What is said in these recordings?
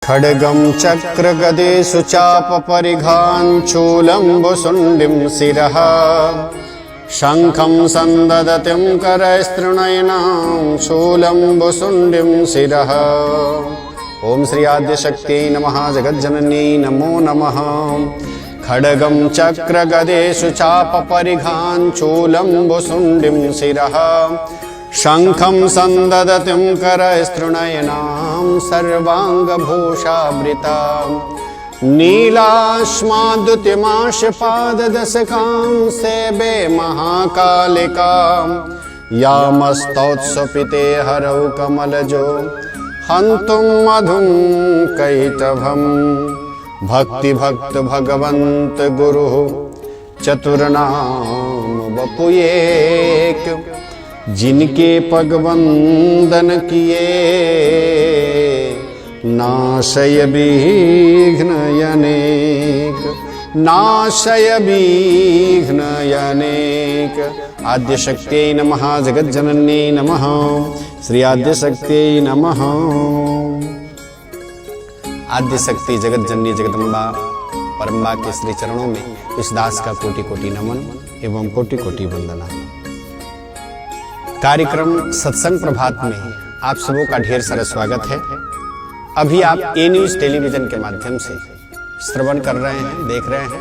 खड्गं चक्रगदेषु चापपरिघाञ्चूलम्बुशुण्डिं शिरः शङ्खं सन्ददतिं करैस्तृणयनां शूलम्बुशुण्डिं शिरः। ओम श्री आद्यशक्त्यै नमः। जगज्जनन्यै नमो नमः। खड्गं चक्रगदेषु चापपरिघाञ्चूलम्बुशुण्डिं शिरः शङ्खं सन्ददतिं करैस्तृणयनां सर्वाङ्गभूषावृतां नीलाश्माद्युतिमाशपाददशकां सेवे महाकालिकां यामस्तौत्सपिते हरौ कमलजो हन्तुं मधुं कैटभम्। भक्तिभक्त भगवन्त गुरुः चतुर्नाम वपुयेक जिनके पगवंदन किए नाशय विघ्न अनेक नाशय विघ्न अनेक। आद्यशक्त्यै नमः। जगज्जनन्यै नमः। श्री आद्यशक्त्यै नमः। आद्यशक्ति जगज्जननी जगदम्बा परम्बा के श्री चरणों में इस दास का कोटि कोटि नमन एवं कोटि कोटि वंदना। कार्यक्रम सत्संग प्रभात में आप सबों का ढेर सारा स्वागत है। अभी आप ए न्यूज टेलीविजन के माध्यम से श्रवण कर रहे हैं, देख रहे हैं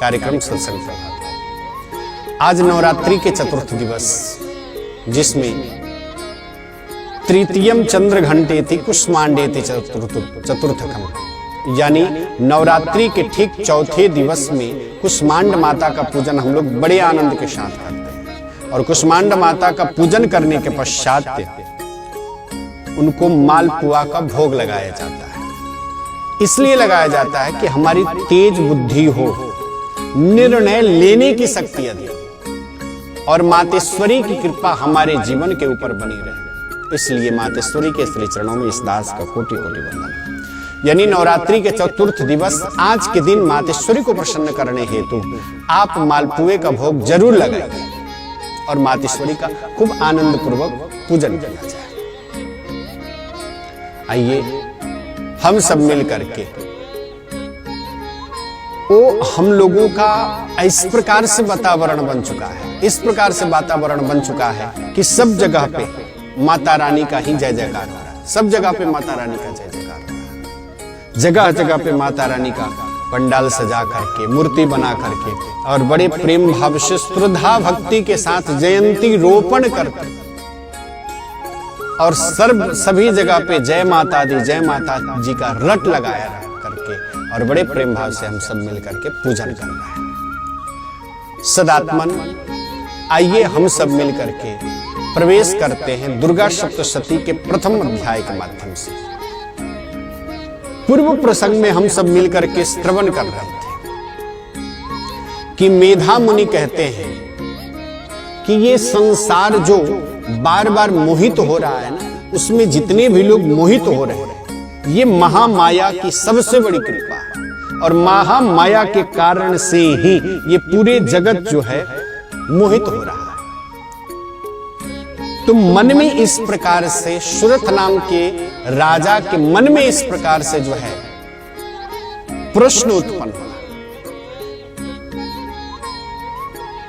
कार्यक्रम सत्संग प्रभात। आज नवरात्रि के चतुर्थ दिवस, जिसमें तृतीयम चंद्र घंटेति कुष्मांडेति चतुर्थकम, यानी नवरात्रि के ठीक चौथे दिवस में कुष्मांड माता का पूजन हम लोग बड़े आनंद के साथ करते हैं। और कुष्मांड माता का पूजन करने के पश्चात उनको मालपुआ का भोग लगाया जाता है। इसलिए लगाया जाता है कि हमारी तेज बुद्धि हो, निर्णय लेने की शक्ति अधिक, और मातेश्वरी की कृपा हमारे जीवन के ऊपर बनी रहे। इसलिए मातेश्वरी के श्री चरणों में इस दास का कोटि कोटि वंदन। यानी नवरात्रि के चतुर्थ दिवस आज के दिन मातेश्वरी को प्रसन्न करने हेतु आप मालपुए का भोग जरूर लगाएं और मातेश्वरी का खूब आनंद पूर्वक पूजन किया जाए। आइए हम सब मिल करके हम लोगों का इस प्रकार से वातावरण बन चुका है, इस प्रकार से वातावरण बन चुका है कि सब जगह पे माता रानी का ही जय जयकार हो रहा है। सब जगह पे माता रानी का जय जयकार हो रहा है। जगह जगह पे माता रानी का पंडाल सजा करके, मूर्ति बना करके और बड़े प्रेम भाव से श्रद्धा भक्ति के साथ जयंती रोपण करके और सभी जगह पे जय माता दी जय माता जी का रट लगाया करके और बड़े प्रेम भाव से हम सब मिल करके पूजन कर रहे हैं। सदात्मन, आइए हम सब मिल करके प्रवेश करते हैं दुर्गा सप्तशती के प्रथम अध्याय के माध्यम से। पूर्व प्रसंग में हम सब मिलकर के श्रवण कर रहे थे कि मेधा मुनि कहते हैं कि ये संसार जो बार बार मोहित हो रहा है ना, उसमें जितने भी लोग मोहित हो रहे हैं, ये महामाया की सबसे बड़ी कृपा है। और महामाया के कारण से ही ये पूरे जगत जो है मोहित हो रहा है। तो मन में इस प्रकार से सुरथ नाम के राजा के मन में इस प्रकार से जो है प्रश्न उत्पन्न हुआ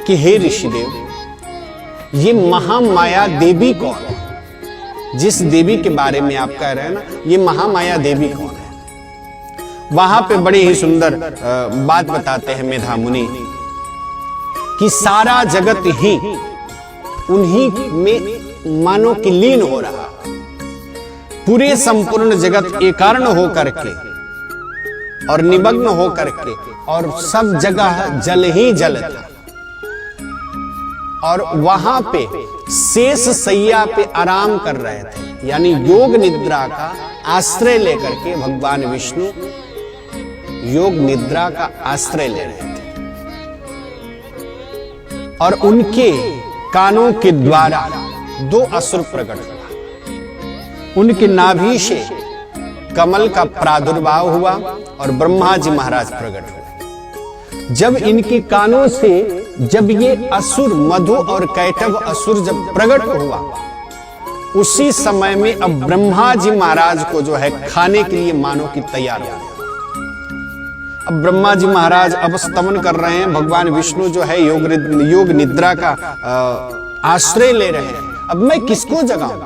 कि हे ऋषिदेव, ये महामाया देवी कौन है? जिस देवी के बारे में आप कह रहे हैं ना, ये महामाया देवी कौन है? वहां पे बड़े ही सुंदर बात बताते हैं मेधा मुनि कि सारा जगत ही उन्हीं में मानो कि लीन हो रहा। पूरे संपूर्ण जगत एकार्ण हो करके और निमग्न हो करके और सब जगह जल ही जल था। और वहां पे शेष सैया पे आराम कर रहे थे, यानी योग निद्रा का आश्रय लेकर के भगवान विष्णु योग निद्रा का आश्रय ले रहे थे। और उनके कानों के द्वारा दो असुर प्रकट हुआ। उनके नाभि से कमल का प्रादुर्भाव हुआ और ब्रह्मा जी महाराज प्रकट हुए। जब इनके कानों से जब ये असुर मधु और कैटभ असुर जब प्रकट हुआ उसी समय में अब ब्रह्मा जी महाराज को जो है खाने के लिए मानो कि तैयार हो गया। अब ब्रह्मा जी महाराज अब स्तमन कर रहे हैं, भगवान विष्णु जो है योग निद्रा का आश्रय ले रहे हैं। अब मैं किसको जगाऊं?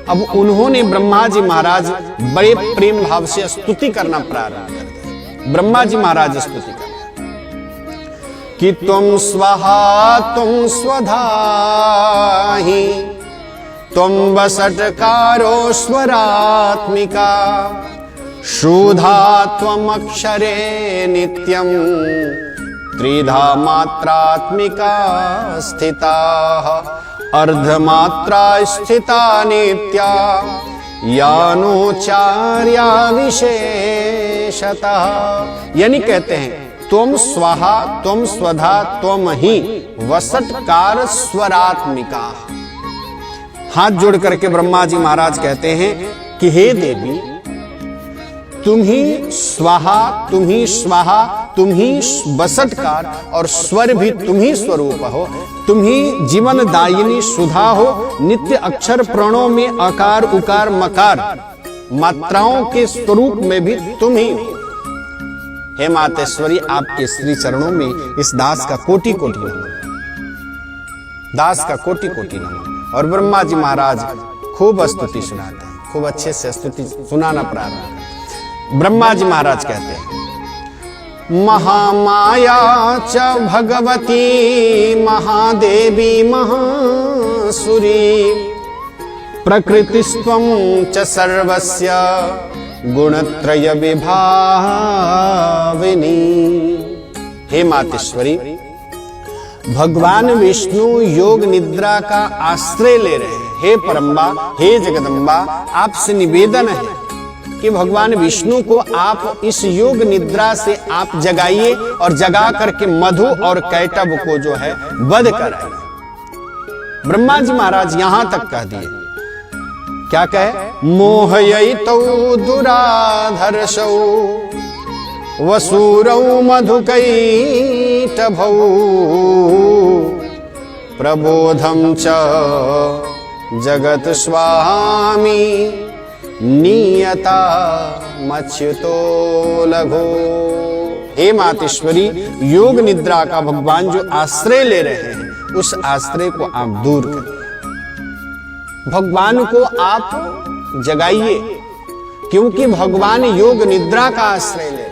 अब उन्होंने ब्रह्मा जी महाराज बड़े प्रेम भाव से स्तुति करना प्रारंभ कर दिया। ब्रह्मा जी महाराज स्तुति कर कि तुम स्वाहा तुम स्वधाहि तुम वसटकारो स्वरात्मिका शुधा त्वम अक्षरे नित्यम त्रिधा मात्रात्मिका स्थिता अर्धमात्रा स्थिता नित्या यानोचार्या विशेषतः। यानी कहते हैं तुम स्वाहा तुम स्वधा तुम ही वसटकार स्वरात्मिका। हाथ जोड़ करके ब्रह्मा जी महाराज कहते हैं कि हे देवी, तुम ही स्वाहा तुम ही वसटकार और स्वर भी तुम ही स्वरूप हो। तुम ही जीवन दायिनी सुधा हो। नित्य अक्षर प्रणों में आकार उकार मकार मात्राओं के स्वरूप में भी तुम ही हो। हे मातेश्वरी, आपके श्री चरणों में इस दास का कोटि कोटि नमन, दास का कोटि कोटि नमन। और ब्रह्मा जी महाराज खूब स्तुति सुनाते हैं, खूब अच्छे से स्तुति सुनाना प्रारंभ करते हैं। ब्रह्मा जी महाराज कहते हैं महामाया च भगवती महादेवी महासुरी प्रकृतिस्त्वं च सर्वस्य गुणत्रय विभाविनी। हे मातेश्वरी, भगवान विष्णु योग निद्रा का आश्रय ले रहे हैं। हे परम्बा, हे जगदम्बा, आपसे निवेदन है कि भगवान विष्णु को आप इस योग निद्रा से आप जगाइए और जगा करके मधु और कैटभ को जो है वध कराइए। ब्रह्मा जी महाराज यहां तक कह दिए, क्या कहे? मोहयितौ दुराधर्षौ वसूरौ मधुकैटभौ प्रबोधं च जगत स्वामी नियता मच्युतो लघो। हे मातेश्वरी, योग निद्रा का भगवान जो आश्रय ले रहे हैं उस आश्रय को आप दूर करिए, भगवान को आप जगाइए, क्योंकि भगवान योग निद्रा का आश्रय ले रहे हैं।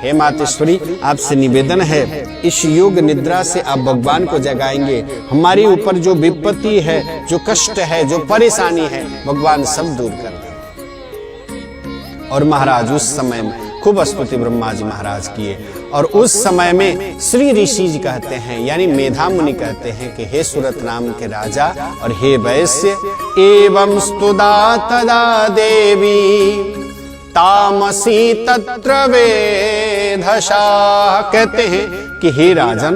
हे मातेश्वरी, आपसे निवेदन है इस योग निद्रा से आप भगवान को जगाएंगे, हमारे ऊपर जो विपत्ति है, जो कष्ट है, जो परेशानी है, भगवान सब दूर कर देंगे। और महाराज उस समय में खूब स्तुति ब्रह्मा जी महाराज किए। और उस समय में श्री ऋषि जी कहते हैं, यानी मेधा मुनि कहते हैं कि हे सुरत नाम के राजा और हे वैश्य, एवं स्तुदा तदा देवी तामसी तत्र वेधशा। कहते हैं कि हे राजन,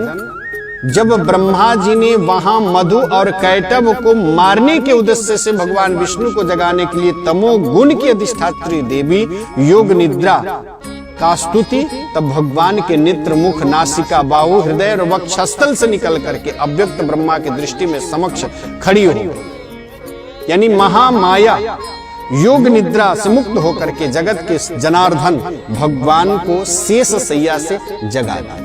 जब ब्रह्मा जी ने वहां मधु और कैटभ को मारने के उद्देश्य से भगवान विष्णु को जगाने के लिए तमोगुण की अधिष्ठात्री देवी योग निद्रा का स्तुति, तब भगवान के नेत्र मुख नासिका बाहु हृदय और वक्षस्थल से निकल करके अव्यक्त ब्रह्मा की दृष्टि में समक्ष खड़ी हो गई। यानी महामाया योग निद्रा से मुक्त होकर के जगत के जनार्दन भगवान को शेष शैया से जगा दिया।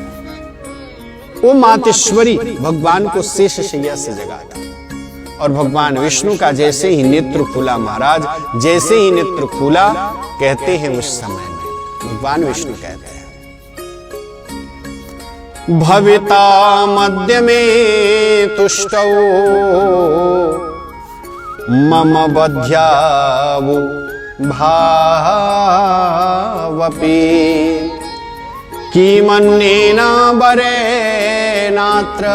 ओ मातेश्वरी, भगवान को शेष शैया से जगा दिया। और भगवान विष्णु का जैसे ही नेत्र खुला महाराज, जैसे ही नेत्र खुला, कहते हैं उस समय में भगवान विष्णु कहते हैं भविता मध्य में तुष्टौ मम बध्यावु भावपि किमन्नेन वरेणात्र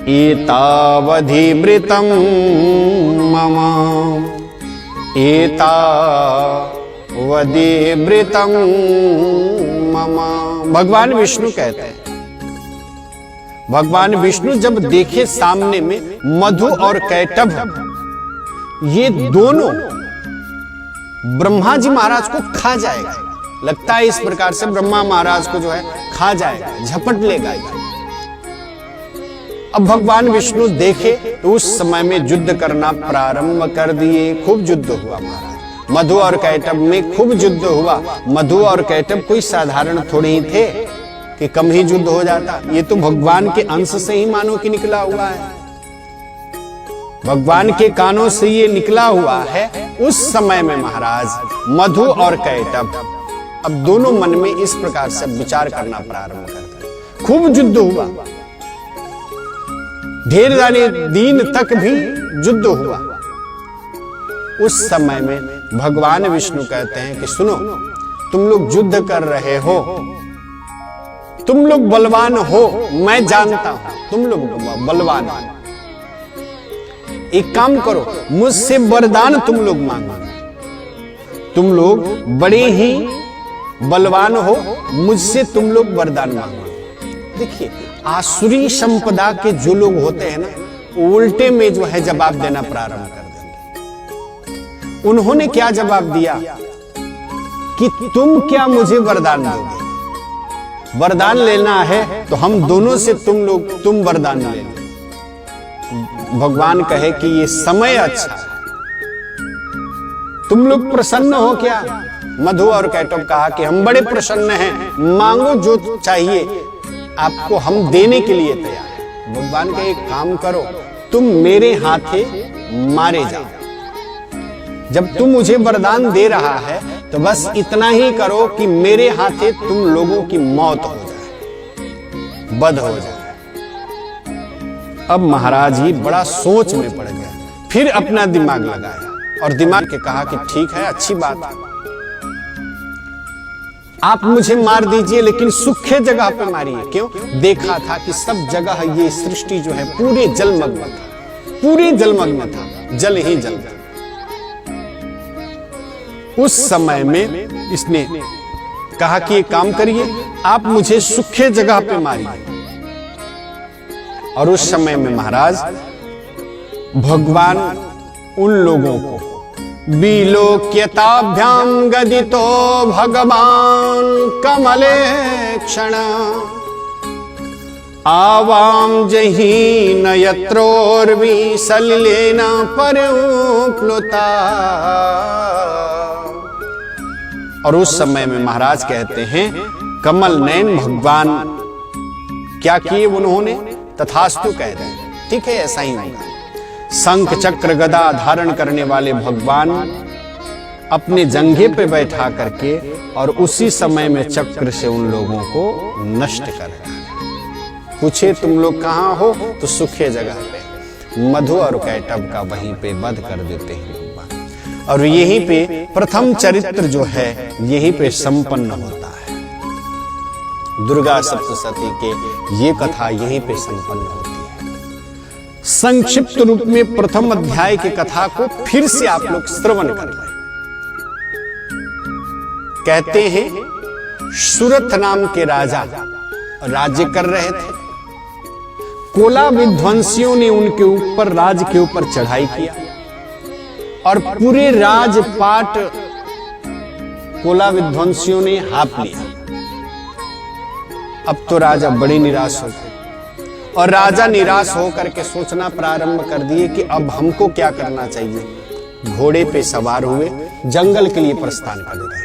एतावधिवृतं मम एतावधिवृतं मम। भगवान विष्णु कहते हैं, भगवान विष्णु जब देखे सामने में मधु और कैटभ, ये दोनों ब्रह्मा जी महाराज को खा जाएगा, लगता है इस प्रकार से ब्रह्मा महाराज को जो है खा जाएगा, झपट लेगा। अब भगवान विष्णु देखे तो उस समय में युद्ध करना प्रारंभ कर दिए। खूब युद्ध हुआ महाराज, मधु और कैटभ में खूब युद्ध हुआ। मधु और कैटभ कोई साधारण थोड़े ही थे कि कम ही युद्ध हो जाता। ये तो भगवान के अंश से ही मानो कि निकला हुआ है, भगवान के कानों से ये निकला हुआ है। उस समय में महाराज मधु और कैटभ अब दोनों मन में इस प्रकार से विचार करना प्रारंभ कर दिया। खूब युद्ध हुआ, ढेर सारे दिन तक भी युद्ध हुआ। उस समय में भगवान विष्णु कहते हैं कि सुनो, तुम लोग युद्ध कर रहे हो, तुम लोग बलवान हो, मैं जानता हूं तुम लोग बलवान हो। एक काम करो, मुझसे वरदान तुम लोग मांगो। तुम लोग बड़े ही बलवान हो, मुझसे तुम लोग वरदान मांगो। देखिए, आसुरी संपदा के जो लोग होते हैं ना, उल्टे में जो है जवाब देना प्रारंभ कर देंगे। उन्होंने क्या जवाब दिया कि तुम क्या मुझे वरदान दोगे? वरदान लेना है तो हम दोनों से तुम वरदान ले लो। भगवान कहे कि ये समय अच्छा है, तुम लोग प्रसन्न हो क्या? मधु और कैटभ कहा कि हम बड़े प्रसन्न हैं, मांगो जो चाहिए, आपको हम देने के लिए तैयार हैं। भगवान कहे एक काम करो, तुम मेरे हाथे मारे जाओ। जब तुम मुझे वरदान दे रहा है तो बस इतना ही करो कि मेरे हाथे तुम लोगों की मौत हो जाए, वध हो जाए। अब महाराज ही बड़ा सोच में पड़ गया, फिर अपना दिमाग लगाया और दिमाग के कहा कि ठीक है, अच्छी बात है, आप मुझे मार दीजिए, लेकिन सूखे जगह पे मारिए। क्यों? देखा था कि सब जगह ये सृष्टि जो है पूरे जलमग्न था, पूरे जलमग्न था, जल ही जल था। उस समय में इसने कहा कि एक काम करिए, आप मुझे सूखे जगह पे मारिए। और उस समय में महाराज भगवान उन लोगों को विलोक्यताभ्याम गदितो भगवान कमले क्षण आवाम जहीन यत्रोर्वी सलिलेन परप्लुता। और उस समय में महाराज कहते हैं कमल नयन भगवान क्या किए उन्होंने? तथास्तु कह रहे हैं, ठीक है, ऐसा ही होगा। शंख चक्र गदा धारण करने वाले भगवान अपने जंघे पे बैठा करके और उसी समय में चक्र से उन लोगों को नष्ट कर रहा है। पूछे तुम लोग कहां हो? तो सूखे जगह पे मधु और कैटभ का वहीं पे वध कर देते हैं भगवान। और यहीं पे प्रथम चरित्र जो है यहीं पे संपन्न होता है। दुर्गा सप्तशती के ये कथा यहीं पे संपन्न होती है। संक्षिप्त रूप में प्रथम अध्याय की कथा को फिर से आप लोग श्रवण कर लें। कहते हैं सुरथ नाम के राजा राज्य कर रहे थे। कोला विध्वंसियों ने उनके ऊपर, राज के ऊपर चढ़ाई किया और पूरे राजपाट कोला विध्वंसियों ने हाप लिया। अब तो राजा बड़े निराश हो गए और राजा निराश होकर के सोचना प्रारंभ कर दिए कि अब हमको क्या करना चाहिए। घोड़े पे सवार हुए, जंगल के लिए प्रस्थान कर रहे।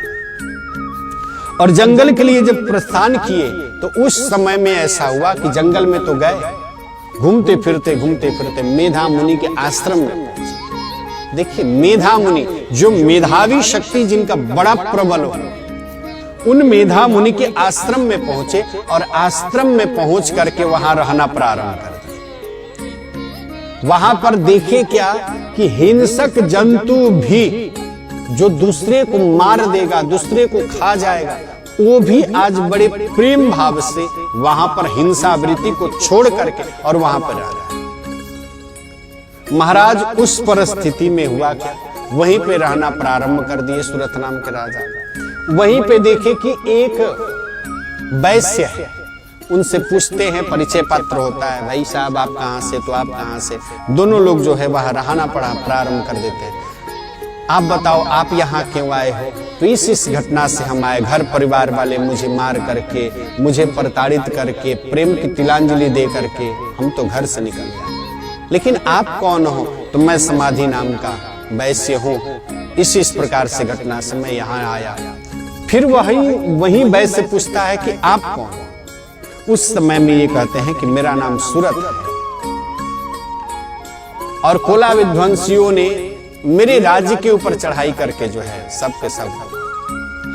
और जंगल के लिए जब प्रस्थान किए तो उस समय में ऐसा हुआ कि जंगल में तो गए, घूमते फिरते मेधा मुनि के आश्रम में पहुंचे। देखिए, मेधा मुनि जो मेधावी शक्ति जिनका बड़ा प्रबल हो, उन मेधा मुनि के आश्रम में पहुंचे और आश्रम में पहुंच करके वहां रहना प्रारंभ कर दिया। वहां पर देखे क्या कि हिंसक जंतु भी जो दूसरे को मार देगा, दूसरे को खा जाएगा, वो भी आज बड़े प्रेम भाव से वहां पर हिंसा वृत्ति को छोड़ करके और वहां पर रह रहा है। महाराज उस परिस्थिति में हुआ क्या, वहीं पे रहना प्रारंभ कर दिए सुरथ नाम के राजा। वहीं पे देखे कि एक वैश्य है, उनसे पूछते हैं, परिचय पत्र होता है, भाई साहब आप कहां से, तो आप कहां से। दोनों लोग जो है वहां रहना पड़ा प्रारंभ कर देते हैं। आप बताओ आप यहां क्यों आए हो? तो इस घटना से हम आए। घर परिवार वाले मुझे मार करके, मुझे प्रताड़ित करके, प्रेम की तिलांजलि दे करके हम तो घर से निकल गए। लेकिन आप कौन हो? तो मैं समाधि नाम का वैश्य हूँ। इस प्रकार से घटना से मैं यहाँ आया। फिर वही वैश्य पूछता है कि आप कौन हो? उस समय में ये कहते हैं कि मेरा नाम सूरत है, और कोला विध्वंसियों ने मेरे राज्य के ऊपर चढ़ाई करके जो है सब के सब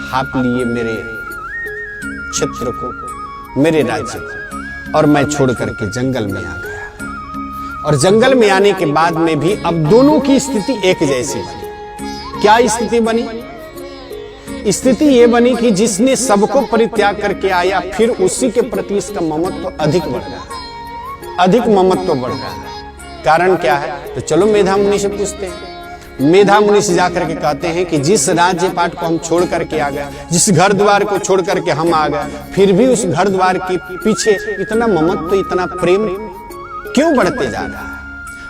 हाप लिए मेरे क्षेत्र को, मेरे राज्य को, और मैं छोड़ करके जंगल में आ गया। और जंगल में आने के बाद में भी अब दोनों की स्थिति एक जैसी बनी। क्या स्थिति बनी? स्थिति ये बनी कि जिसने सबको परित्याग करके आया, फिर उसी के प्रति इसका ममत्व अधिक बढ़ रहा है, अधिक ममत्व बढ़ रहा है। कारण क्या है? तो चलो मेधा मुनि से पूछते हैं। मेधा मुनि से जाकर के कहते हैं कि जिस राज्य पाट को हम छोड़ करके आ गए, जिस घर द्वार को छोड़ करके हम आ गए, फिर भी उस घर द्वार के पीछे इतना ममत्व, इतना प्रेम क्यों बढ़ते जा रहा है?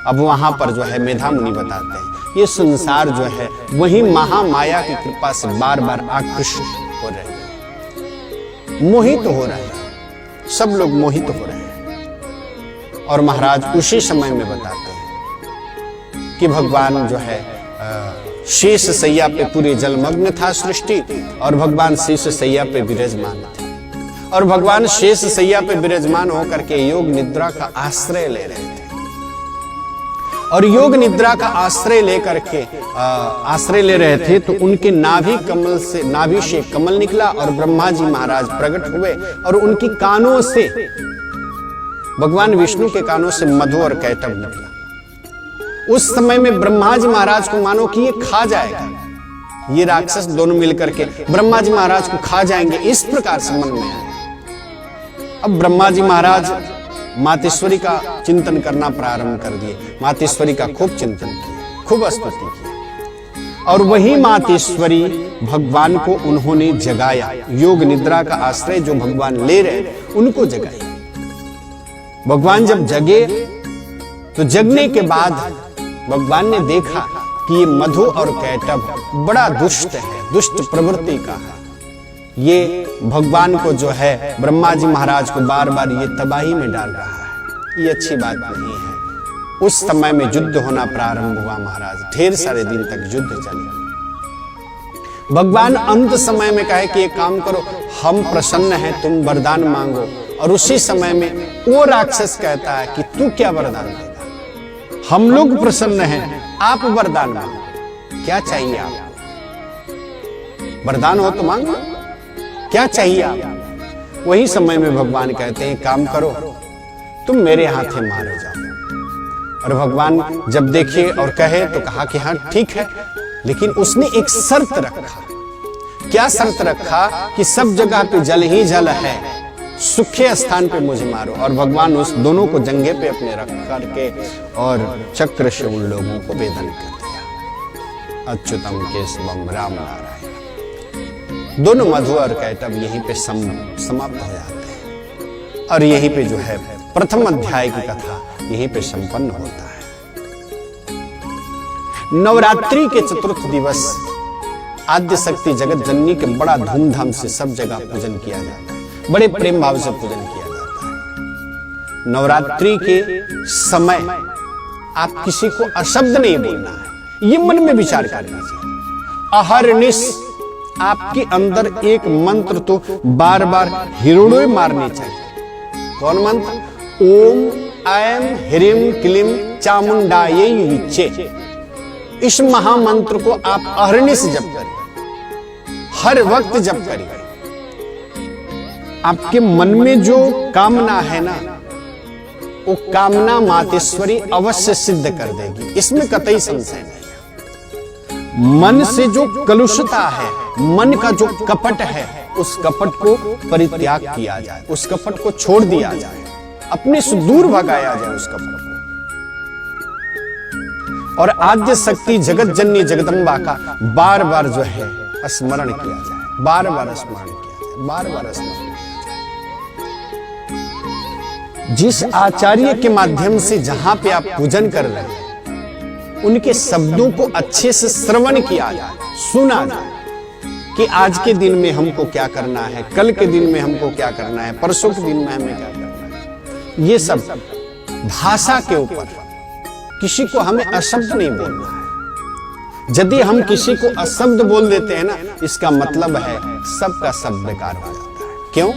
अब वहां पर जो है मेधा मुनि बताते हैं ये संसार जो है वही महामाया की कृपा से बार बार आकृष्ट हो रहे हैं, मोहित हो रहे हैं, सब लोग मोहित हो रहे हैं। और महाराज उसी समय में बताते हैं कि भगवान जो है शेष सैया पे पूरे जलमग्न था सृष्टि, और भगवान शेष सैया पे विराजमान थे, और भगवान शेष सैया पे विराजमान होकर के योग निद्रा का आश्रय ले रहे थे। और योग निद्रा का आश्रय लेकर के आश्रय ले रहे थे तो उनके नाभि से कमल निकला, और ब्रह्मा जी महाराज प्रकट हुए, और उनकी कानों से, भगवान विष्णु के कानों से मधु और कैटभ निकला। उस समय में ब्रह्मा जी महाराज को मानो कि ये खा जाएगा, ये राक्षस दोनों मिलकर के ब्रह्मा जी महाराज को खा जाएंगे, इस प्रकार से मन में आया। अब ब्रह्मा जी महाराज मातेश्वरी का चिंतन करना प्रारंभ कर दिए। मातेश्वरी का खूब चिंतन किया, खूब स्तुति किया, और वही मातेश्वरी भगवान को उन्होंने जगाया। योग निद्रा का आश्रय जो भगवान ले रहे थे उनको जगाया। भगवान जब जगे तो जगने के बाद भगवान ने देखा कि ये मधु और कैटभ बड़ा दुष्ट है, दुष्ट प्रवृत्ति का है। ये भगवान को जो है ब्रह्मा जी महाराज को बार बार ये तबाही में डाल रहा है, ये अच्छी बात नहीं है। उस समय में युद्ध होना प्रारंभ हुआ महाराज, ढेर सारे दिन तक युद्ध चले। भगवान अंत समय में कहे कि एक काम करो, हम प्रसन्न हैं, तुम वरदान मांगो। और उसी समय में वो राक्षस कहता है कि तू क्या वरदान देगा, हम लोग प्रसन्न हैं, आप वरदान मांगो। क्या चाहिए आपको? वरदान हो तो मांगो, क्या चाहिए आप? वही समय में भगवान कहते हैं काम करो, तुम मेरे हाथे मारे जाओ। और भगवान जब देखे और कहे तो कहा कि हाँ ठीक है, लेकिन उसने एक शर्त रखा। क्या शर्त रखा? कि सब जगह पे जल ही जल है, सुखे स्थान पे मुझे मारो। और भगवान उस दोनों को जंघे पे अपने रख करके और चक्र से उन लोगों को वेदन कर दिया। अच्युतम केशवम राम नारायण। दोनों मधु और कैटभ यहीं पे समाप्त हो जाते हैं, और यहीं पे जो है प्रथम अध्याय की कथा यहीं पे संपन्न होता है। नवरात्रि के चतुर्थ दिवस आद्य शक्ति जगत जननी के बड़ा धूमधाम से सब जगह पूजन किया जाता है, बड़े प्रेम भाव से पूजन किया जाता है। नवरात्रि के समय आप किसी को अशब्द नहीं बोलना है, ये मन में विचार कर लीजिए। अहरनिश आपके अंदर एक मंत्र तो बार बार हिरणों मारने चाहिए। कौन मंत्र? ओम ऐम ह्रीं क्लीं चामुंडायै विच्चे। इस महामंत्र को आप अहरनिश जप करिए, हर वक्त जप करिए। आपके मन में जो कामना है ना, वो कामना मातेश्वरी अवश्य सिद्ध कर देगी, इसमें कतई संशय नहीं। मन से जो कलुषता है, मन का जो कपट है, उस कपट को परित्याग किया जाए, उस कपट को छोड़ दिया जाए, अपने से दूर भगाया जाए उस कपट को। और आद्य शक्ति जगत जननी जगदम्बा का बार बार जो है स्मरण किया जाए, बार बार स्मरण किया जाए, बार बार स्मरण किया जाए। जिस आचार्य के माध्यम से जहां पे आप पूजन कर रहे हैं, उनके शब्दों को अच्छे से श्रवण किया जाए, सुना जाए। कि आज के दिन में हमको क्या करना है, कल के दिन में हमको क्या करना है, परसों के दिन में हमें क्या करना है। ये सब भाषा के ऊपर, किसी को हमें अशब्द नहीं बोलना है। यदि हम किसी को अशब्द बोल देते हैं ना, इसका मतलब है सबका सब बेकार हो जाता है। क्यों?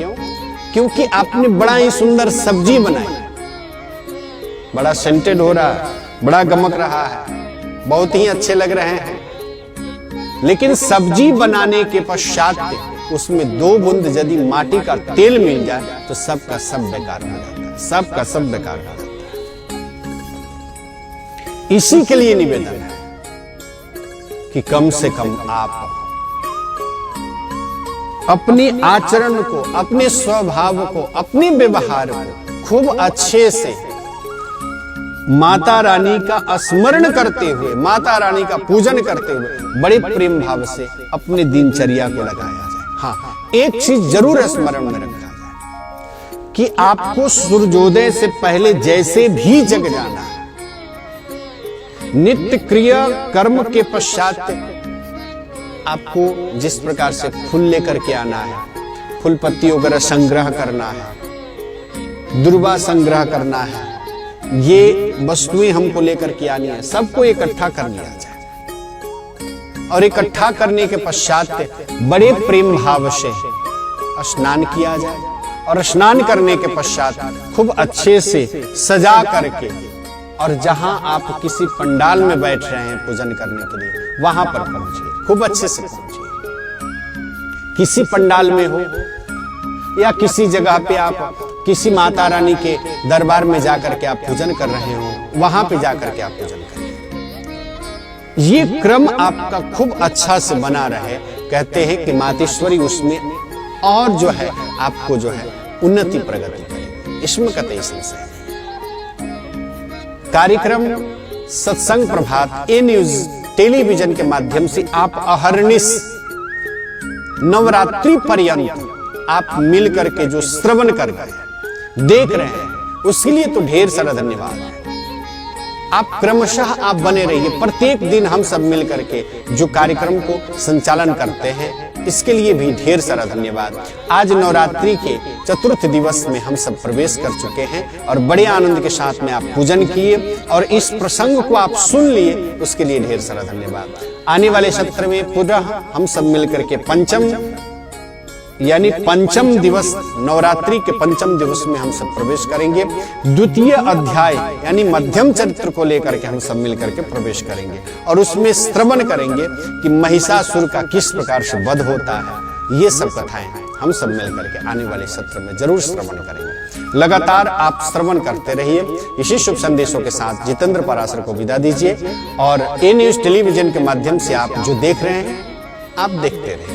क्योंकि आपने बड़ा ही सुंदर सब्जी बनाई, बड़ा सेंटेड हो रहा है, बड़ा गमक रहा है, बहुत ही अच्छे लग रहे हैं, लेकिन सब्जी बनाने के पश्चात उसमें 2 बूंद यदि माटी का तेल मिल जाए तो सबका सब बेकार हो जाता है, सबका सब बेकार हो जाता है। इसी के लिए निवेदन है कि कम से कम आप अपने आचरण को, अपने स्वभाव को, अपने व्यवहार को खूब अच्छे से माता रानी का स्मरण करते हुए, माता रानी का पूजन करते हुए बड़े प्रेम भाव से अपने दिनचर्या को लगाया जाए। हाँ, एक चीज जरूर स्मरण में रखा जाए कि आपको सूर्योदय से पहले जैसे भी जग जाना है, नित्य क्रिया कर्म के पश्चात आपको जिस प्रकार से फूल लेकर के आना है, फूल पत्ती वगैरह संग्रह करना है, दुर्वा संग्रह करना है, ये वस्तुएं हमको लेकर के आनी है, सबको इकट्ठा कर लिया जाए और इकट्ठा करने के पश्चात बड़े प्रेम भाव से स्नान किया जाए और स्नान करने के पश्चात खूब अच्छे से सजा करके, और जहां आप किसी पंडाल में बैठ रहे हैं पूजन करने के लिए, वहां पर पहुंचिए, खूब अच्छे से पहुंचिए। किसी पंडाल में हो या किसी जगह पे आप किसी माता रानी के दरबार में जाकर के आप पूजन कर रहे हो, वहां पे जाकर के आप पूजन करें। ये क्रम आपका खूब अच्छा से बना रहे। कहते हैं कि मातेश्वरी उसमें और जो है आपको जो है उन्नति प्रगति करेगी, इसमें कतई संशय नहीं। कार्यक्रम सत्संग प्रभात ए न्यूज टेलीविजन के माध्यम से आप अहर्निश नवरात्रि पर्यंत आप मिल करके जो श्रवण कर रहे हैं, देख रहे हैं, उसके लिए तो ढेर सारा धन्यवाद है। आप क्रमशः आप बने रहिए। प्रत्येक दिन हम सब मिल करके जो कार्यक्रम को संचालन करते हैं, इसके लिए भी ढेर सारा धन्यवाद। आज नवरात्रि के चतुर्थ दिवस में हम सब प्रवेश कर चुके हैं और बड़े आनंद के साथ में आप पूजन किए और इस प्रसंग को आप सुन लिए, उसके लिए ढेर सारा धन्यवाद। आने वाले सत्र में पुनः हम सब मिलकर के पंचम यानी पंचम दिवस, नवरात्रि के पंचम दिवस में हम सब प्रवेश करेंगे। द्वितीय अध्याय यानी मध्यम चरित्र को लेकर के हम सब मिलकर के प्रवेश करेंगे और उसमें श्रवण करेंगे कि महिषासुर का किस प्रकार से वध होता है। ये सब कथाएं हम सब मिलकर के आने वाले सत्र में जरूर श्रवण करेंगे। लगातार आप श्रवण करते रहिए। इसी शुभ संदेशों के साथ जितेंद्र पराशर को विदा दीजिए और ए न्यूज टेलीविजन के माध्यम से आप जो देख रहे हैं, आप देखते रहिए।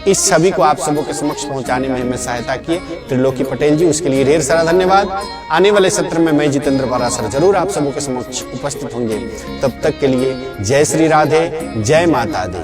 इस छवि को आप सबों के समक्ष पहुंचाने में हमें सहायता किए त्रिलोकी पटेल जी, उसके लिए ढेर सारा धन्यवाद। आने वाले सत्र में मैं जितेंद्र पराशर जरूर आप सबों के समक्ष उपस्थित होंगे। तब तक के लिए जय श्री राधे, जय माता दी।